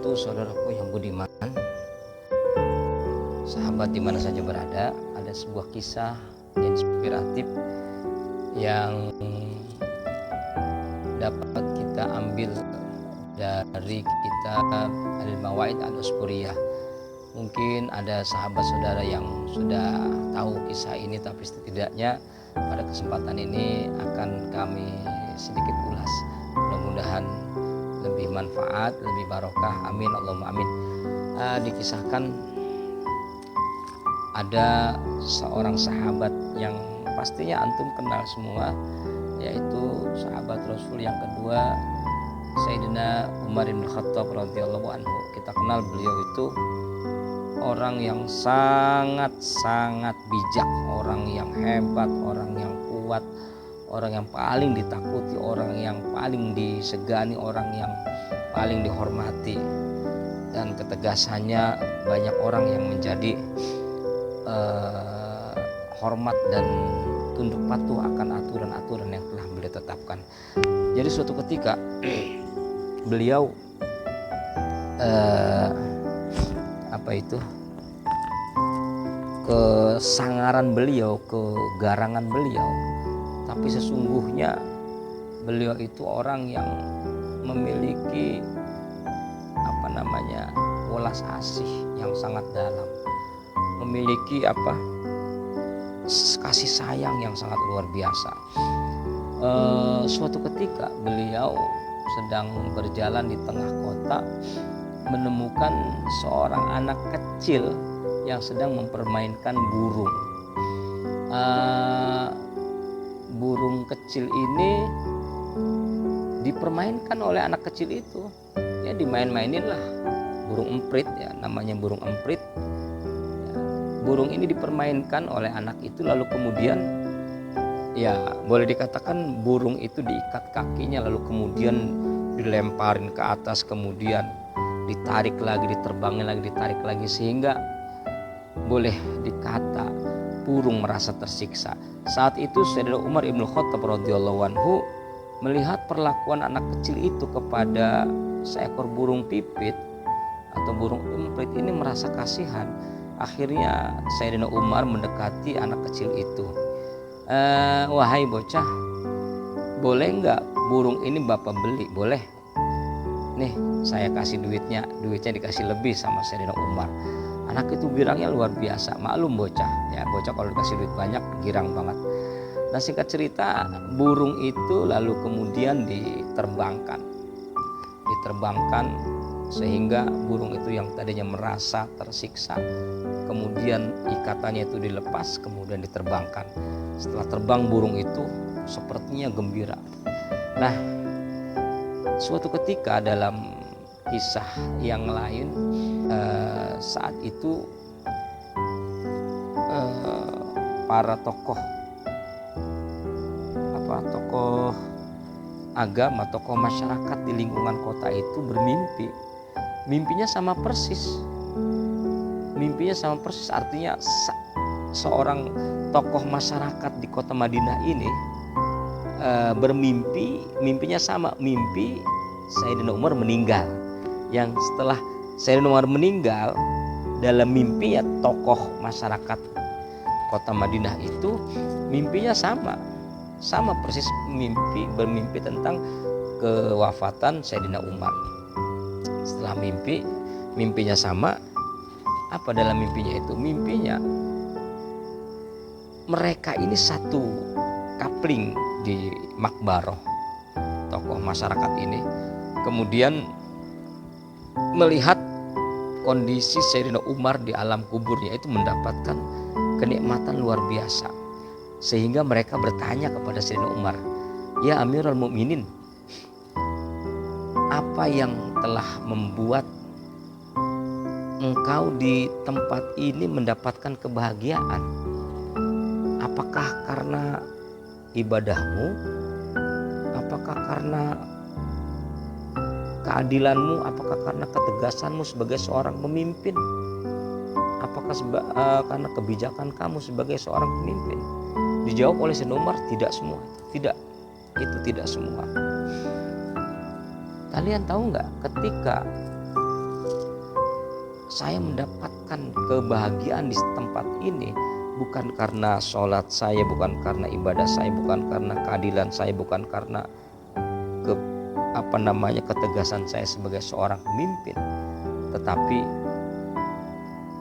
wabarakatuh. Saudaraku yang budiman, sahabat di mana saja berada, ada sebuah kisah inspiratif yang dapat kita ambil dari kitab Al-Mawaid Al-Usburiyah. Mungkin ada sahabat saudara yang sudah tahu kisah ini, tapi setidaknya pada kesempatan ini akan kami sedikit ulas. Mudah-mudahan lebih manfaat, lebih barokah. Amin Allahumma amin. Dikisahkan ada seorang sahabat yang pastinya antum kenal semua, yaitu sahabat Rasul yang kedua, Sayyidina Umar bin Khattab radhiyallahu anhu. Kita kenal beliau itu orang yang sangat bijak, orang yang hebat, orang yang kuat, orang yang paling ditakuti, orang yang paling disegani, orang yang paling dihormati. Dan ketegasannya banyak orang yang menjadi hormat dan tunduk patuh akan aturan-aturan yang telah beliau tetapkan. Jadi suatu ketika beliau kesangaran beliau, kegarangan beliau, tapi sesungguhnya beliau itu orang yang memiliki welas asih yang sangat dalam, memiliki kasih sayang yang sangat luar biasa. Suatu ketika beliau sedang berjalan di tengah kota, menemukan seorang anak kecil yang sedang mempermainkan burung. Burung kecil ini dipermainkan oleh anak kecil itu. Ya dimain-mainin lah, burung emprit ya, namanya burung emprit. Burung ini dipermainkan oleh anak itu, lalu kemudian ya boleh dikatakan burung itu diikat kakinya, lalu kemudian dilemparin ke atas, kemudian ditarik lagi, diterbangin lagi, ditarik lagi, sehingga boleh dikata burung merasa tersiksa. Saat itu Sayyidina Umar bin Khattab radhiyallahu anhu melihat perlakuan anak kecil itu kepada seekor burung pipit atau burung emprit ini, merasa kasihan. Akhirnya Sayyidina Umar mendekati anak kecil itu. Wahai bocah, boleh nggak burung ini bapak beli? Boleh. Nih saya kasih duitnya dikasih lebih sama Sayyidina Umar. Anak itu girangnya luar biasa, maklum bocah ya, bocah kalau dikasih duit banyak girang banget. Nah singkat cerita, burung itu lalu kemudian diterbangkan sehingga burung itu yang tadinya merasa tersiksa, kemudian ikatannya itu dilepas, kemudian diterbangkan. Setelah terbang, burung itu sepertinya gembira. Nah suatu ketika dalam kisah yang lain, saat itu para tokoh agama, tokoh masyarakat di lingkungan kota itu bermimpi. Mimpinya sama persis, artinya seorang tokoh masyarakat di kota Madinah ini mimpinya sama, mimpi Sayyidina Umar meninggal. Yang setelah Sayyidina Umar meninggal, dalam mimpinya tokoh masyarakat kota Madinah itu mimpinya sama persis, bermimpi tentang kewafatan Sayyidina Umar. Setelah mimpinya sama, apa dalam mimpinya itu? Mimpinya mereka ini satu kapling di makbaroh, tokoh masyarakat ini, kemudian melihat kondisi Sayyidina Umar di alam kuburnya itu mendapatkan kenikmatan luar biasa, sehingga mereka bertanya kepada Sayyidina Umar, ya Amirul Mukminin, apa yang telah membuat engkau di tempat ini mendapatkan kebahagiaan? Apakah karena ibadahmu? Apakah karena keadilanmu? Apakah karena ketegasanmu sebagai seorang pemimpin? Apakah karena kebijakan kamu sebagai seorang pemimpin? Dijawab oleh Sayyidina Umar, tidak semua. Itu tidak semua. Kalian tahu nggak, ketika saya mendapatkan kebahagiaan di tempat ini bukan karena sholat saya, bukan karena ibadah saya, bukan karena keadilan saya, bukan karena ketegasan saya sebagai seorang pemimpin, tetapi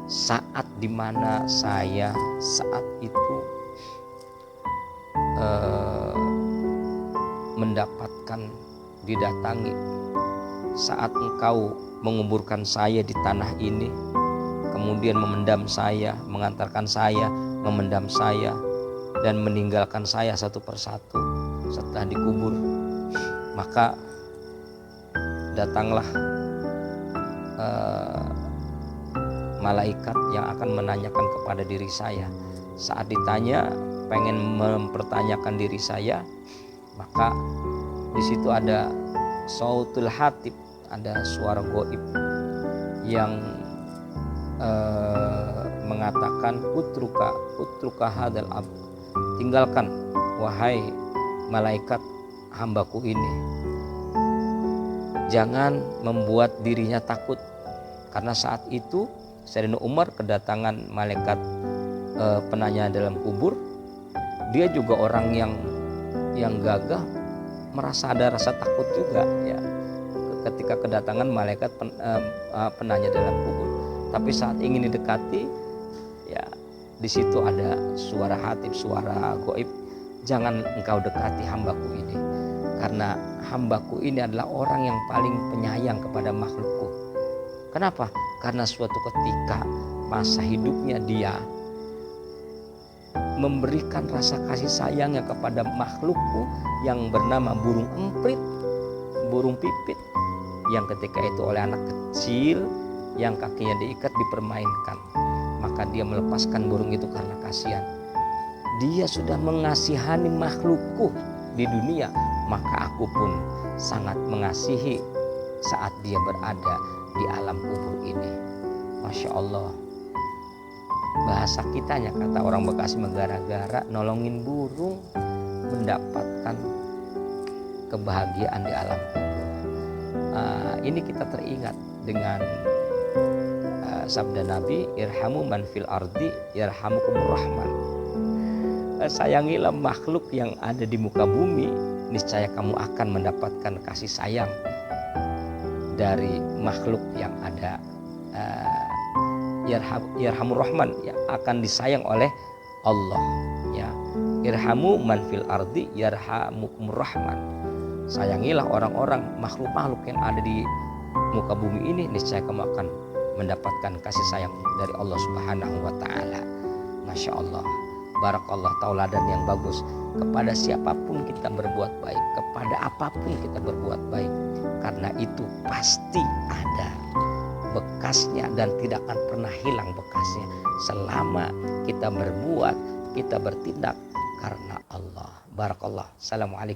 saat dimana saya saat itu mendapatkan didatangi saat engkau menguburkan saya di tanah ini, kemudian memendam saya, mengantarkan saya, memendam saya, dan meninggalkan saya satu persatu setelah dikubur. Maka datanglah malaikat yang akan menanyakan kepada diri saya. Saat ditanya, pengen mempertanyakan diri saya, maka di situ ada sautul hatib, ada suara gaib yang mengatakan utruka hadal abd, tinggalkan wahai malaikat hambaku ini, jangan membuat dirinya takut. Karena saat itu Sayyidina Umar kedatangan malaikat penanya dalam kubur. Dia juga orang yang gagah, merasa ada rasa takut juga ya ketika kedatangan malaikat penanya dalam kubur. Tapi saat ingin didekati, ya di situ ada suara hatib, suara gaib, jangan engkau dekati hambaku ini, karena hambaku ini adalah orang yang paling penyayang kepada makhlukku. Kenapa? Karena suatu ketika masa hidupnya dia memberikan rasa kasih sayangnya kepada makhlukku yang bernama burung emprit, burung pipit, yang ketika itu oleh anak kecil yang kakinya diikat dipermainkan. Maka dia melepaskan burung itu karena kasihan. Dia sudah mengasihani makhlukku di dunia, maka aku pun sangat mengasihi saat dia berada di alam kubur ini. Masya Allah, bahasa kitanya, kata orang Bekasi, megara-gara nolongin burung mendapatkan kebahagiaan di alam kubur. Ini kita teringat dengan sabda Nabi, irhamu man fil ardi yarhamukumur rahman. Sayangilah makhluk yang ada di muka bumi, niscaya kamu akan mendapatkan kasih sayang dari makhluk yang ada. Yarhamur rahman, ya, akan disayang oleh Allah, ya. Irhamu man fil ardi yarhamukumur rahman. Sayangilah orang-orang, makhluk-makhluk yang ada di muka bumi ini, niscaya kamu akan mendapatkan kasih sayang dari Allah Subhanahu wa taala. Masya Allah, barakallah, tauladan yang bagus. Kepada siapapun kita berbuat baik, kepada apapun kita berbuat baik, karena itu pasti ada bekasnya dan tidak akan pernah hilang bekasnya selama kita berbuat, kita bertindak karena Allah. Barakallah. Assalamualaikum.